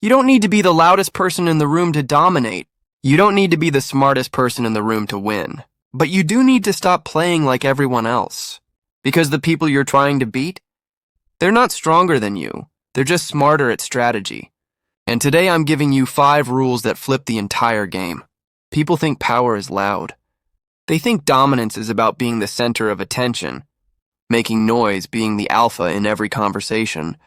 You don't need to be the loudest person in the room to dominate. You don't need to be the smartest person in the room to win. But you do need to stop playing like everyone else. Because the people you're trying to beat, they're not stronger than you. They're just smarter at strategy. And today I'm giving you 5 rules that flip the entire game. People think power is loud. They think dominance is about being the center of attention, making noise, being the alpha in every conversation.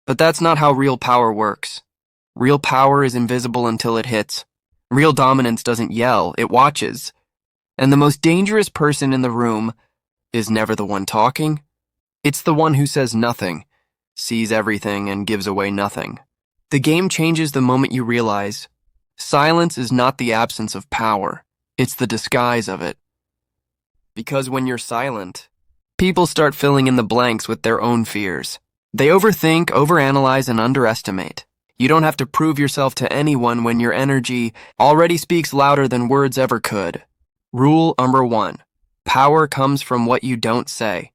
But that's not how real power works. Real power is invisible until it hits. Real dominance doesn't yell, it watches. And the most dangerous person in the room is never the one talking. It's the one who says nothing, sees everything, and gives away nothing. The game changes the moment you realize silence is not the absence of power, it's the disguise of it. Because when you're silent, people start filling in the blanks with their own fears. They overthink, overanalyze, and underestimate. You don't have to prove yourself to anyone when your energy already speaks louder than words ever could. Rule number 1. Power comes from what you don't say.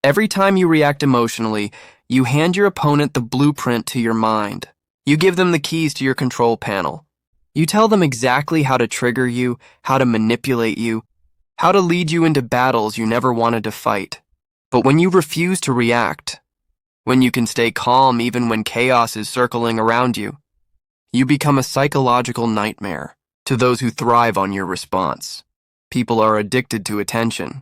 Every time you react emotionally, you hand your opponent the blueprint to your mind. You give them the keys to your control panel. You tell them exactly how to trigger you, how to manipulate you, how to lead you into battles you never wanted to fight. But when you refuse to react, when you can stay calm even when chaos is circling around you, you become a psychological nightmare to those who thrive on your response. People are addicted to attention.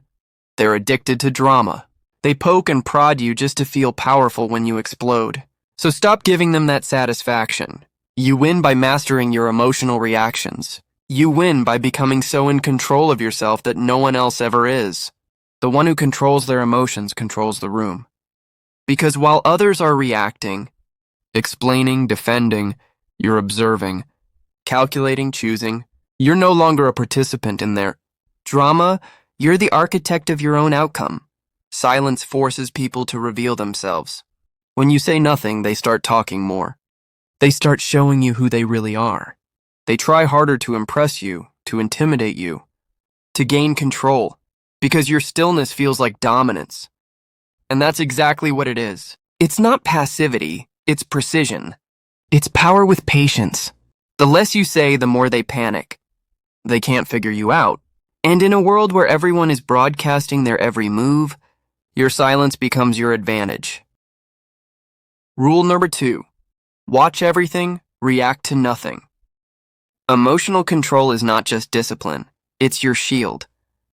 They're addicted to drama. They poke and prod you just to feel powerful when you explode. So stop giving them that satisfaction. You win by mastering your emotional reactions. You win by becoming so in control of yourself that no one else ever is. The one who controls their emotions controls the room. Because while others are reacting, explaining, defending, you're observing, calculating, choosing, you're no longer a participant in their drama. You're the architect of your own outcome. Silence forces people to reveal themselves. When you say nothing, they start talking more. They start showing you who they really are. They try harder to impress you, to intimidate you, to gain control, because your stillness feels like dominance. And that's exactly what it is. It's not passivity, it's precision. It's power with patience. The less you say, the more they panic. They can't figure you out. And in a world where everyone is broadcasting their every move, your silence becomes your advantage. Rule number 2. Watch everything, react to nothing. Emotional control is not just discipline, it's your shield.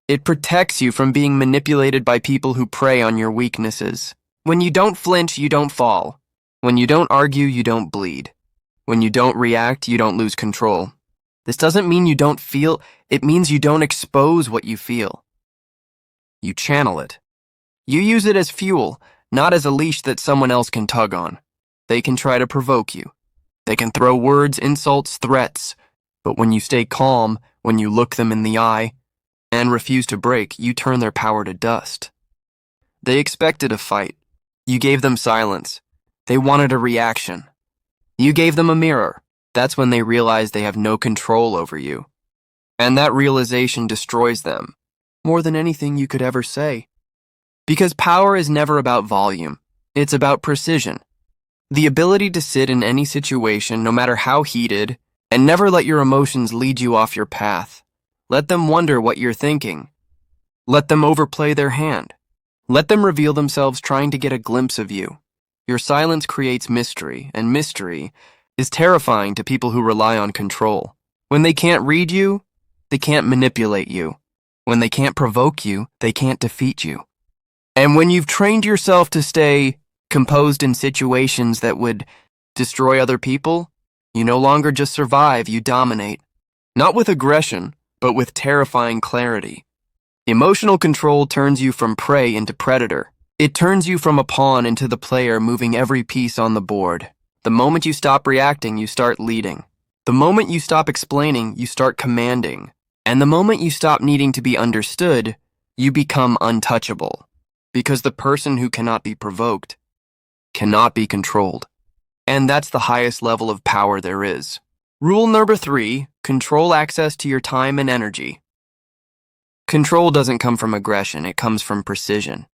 It protects you from being manipulated by people who prey on your weaknesses. When you don't flinch, you don't fall. When you don't argue, you don't bleed. When you don't react, you don't lose control. This doesn't mean you don't feel, it means you don't expose what you feel. You channel it. You use it as fuel, not as a leash that someone else can tug on. They can try to provoke you. They can throw words, insults, threats. But when you stay calm, when you look them in the eye, and refuse to break, you turn their power to dust. They expected a fight. You gave them silence. They wanted a reaction. You gave them a mirror. That's when they realize they have no control over you. And that realization destroys them, more than anything you could ever say. Because power is never about volume. It's about precision. The ability to sit in any situation, no matter how heated, and never let your emotions lead you off your path. Let them wonder what you're thinking. Let them overplay their hand. Let them reveal themselves trying to get a glimpse of you. Your silence creates mystery, and mystery is terrifying to people who rely on control. When they can't read you, they can't manipulate you. When they can't provoke you, they can't defeat you. And when you've trained yourself to stay composed in situations that would destroy other people, you no longer just survive, you dominate. Not with aggression, but with terrifying clarity. Emotional control turns you from prey into predator. It turns you from a pawn into the player moving every piece on the board. The moment you stop reacting, you start leading. The moment you stop explaining, you start commanding. And the moment you stop needing to be understood, you become untouchable. Because the person who cannot be provoked cannot be controlled. And that's the highest level of power there is. Rule number 3, control access to your time and energy. Control doesn't come from aggression, it comes from precision.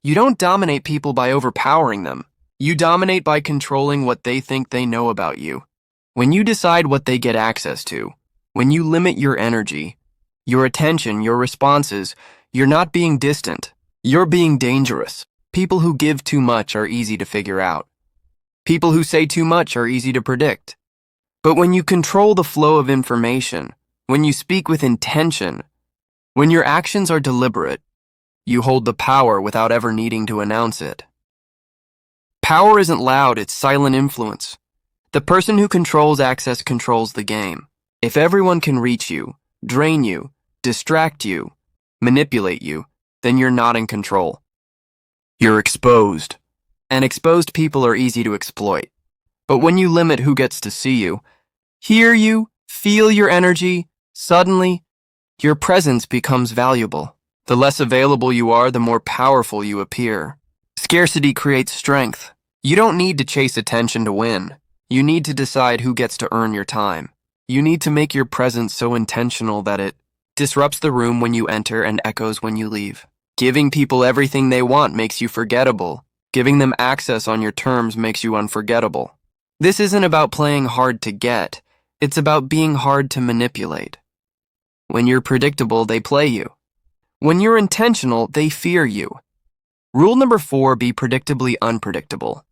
You don't dominate people by overpowering them. You dominate by controlling what they think they know about you. When you decide what they get access to, when you limit your energy, your attention, your responses, you're not being distant. You're being dangerous. People who give too much are easy to figure out. People who say too much are easy to predict. But when you control the flow of information, when you speak with intention, when your actions are deliberate, you hold the power without ever needing to announce it. Power isn't loud, it's silent influence. The person who controls access controls the game. If everyone can reach you, drain you, distract you, manipulate you, then you're not in control. You're exposed. And exposed people are easy to exploit. But when you limit who gets to see you, hear you, feel your energy, suddenly, your presence becomes valuable. The less available you are, the more powerful you appear. Scarcity creates strength. You don't need to chase attention to win. You need to decide who gets to earn your time. You need to make your presence so intentional that it disrupts the room when you enter and echoes when you leave. Giving people everything they want makes you forgettable. Giving them access on your terms makes you unforgettable. This isn't about playing hard to get. It's about being hard to manipulate. When you're predictable, they play you. When you're intentional, they fear you. Rule number 4, be predictably unpredictable.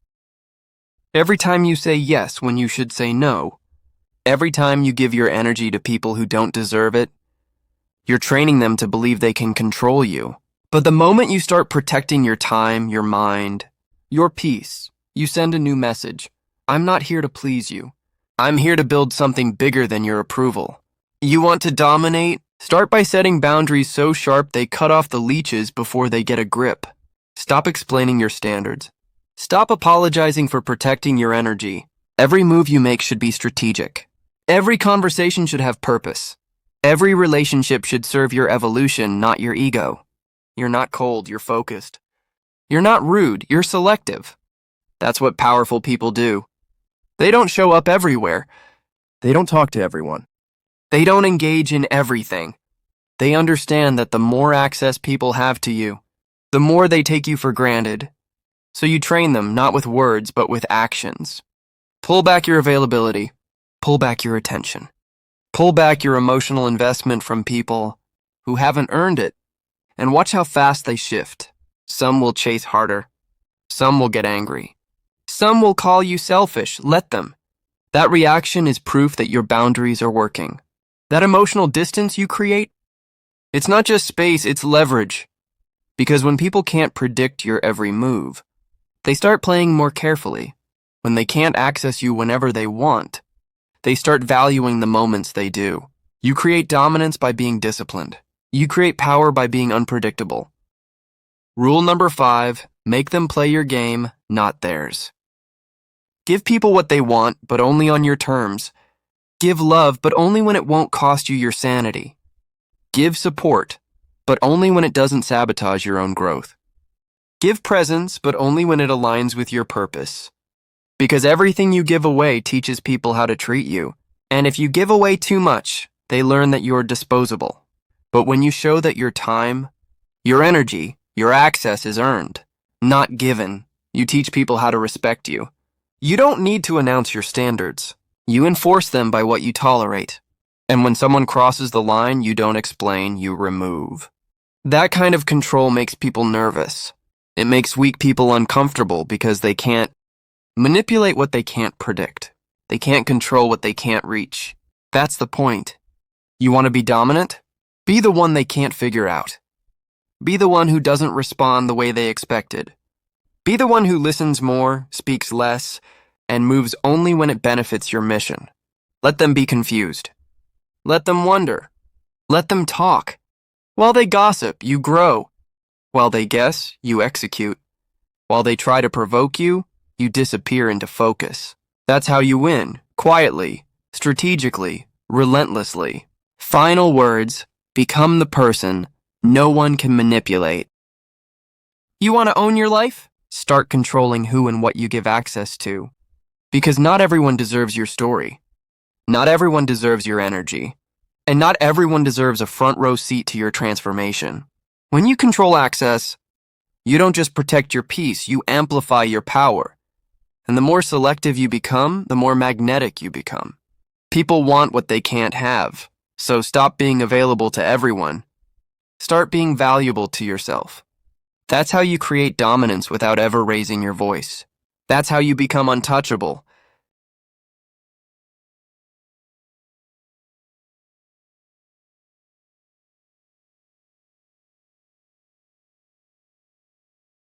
Every time you say yes when you should say no, every time you give your energy to people who don't deserve it, you're training them to believe they can control you. But the moment you start protecting your time, your mind, your peace, you send a new message. I'm not here to please you. I'm here to build something bigger than your approval. You want to dominate? Start by setting boundaries so sharp they cut off the leeches before they get a grip. Stop explaining your standards. Stop apologizing for protecting your energy. Every move you make should be strategic. Every conversation should have purpose. Every relationship should serve your evolution, not your ego. You're not cold, you're focused. You're not rude, you're selective. That's what powerful people do. They don't show up everywhere. They don't talk to everyone. They don't engage in everything. They understand that the more access people have to you, the more they take you for granted. So you train them not with words, but with actions. Pull back your availability. Pull back your attention. Pull back your emotional investment from people who haven't earned it. And watch how fast they shift. Some will chase harder. Some will get angry. Some will call you selfish. Let them. That reaction is proof that your boundaries are working. That emotional distance you create, it's not just space, it's leverage. Because when people can't predict your every move, they start playing more carefully. When they can't access you whenever they want, they start valuing the moments they do. You create dominance by being disciplined. You create power by being unpredictable. Rule number 5, make them play your game, not theirs. Give people what they want, but only on your terms. Give love, but only when it won't cost you your sanity. Give support, but only when it doesn't sabotage your own growth. Give presence, but only when it aligns with your purpose. Because everything you give away teaches people how to treat you. And if you give away too much, they learn that you're disposable. But when you show that your time, your energy, your access is earned, not given, you teach people how to respect you. You don't need to announce your standards. You enforce them by what you tolerate. And when someone crosses the line, you don't explain, you remove. That kind of control makes people nervous. It makes weak people uncomfortable because they can't manipulate what they can't predict. They can't control what they can't reach. That's the point. You want to be dominant? Be the one they can't figure out. Be the one who doesn't respond the way they expected. Be the one who listens more, speaks less, and moves only when it benefits your mission. Let them be confused. Let them wonder. Let them talk. While they gossip, you grow. While they guess, you execute. While they try to provoke you, you disappear into focus. That's how you win, quietly, strategically, relentlessly. Final words, become the person no one can manipulate. You want to own your life? Start controlling who and what you give access to. Because not everyone deserves your story. Not everyone deserves your energy. And not everyone deserves a front row seat to your transformation. When you control access, you don't just protect your peace, you amplify your power. And the more selective you become, the more magnetic you become. People want what they can't have, so stop being available to everyone. Start being valuable to yourself. That's how you create dominance without ever raising your voice. That's how you become untouchable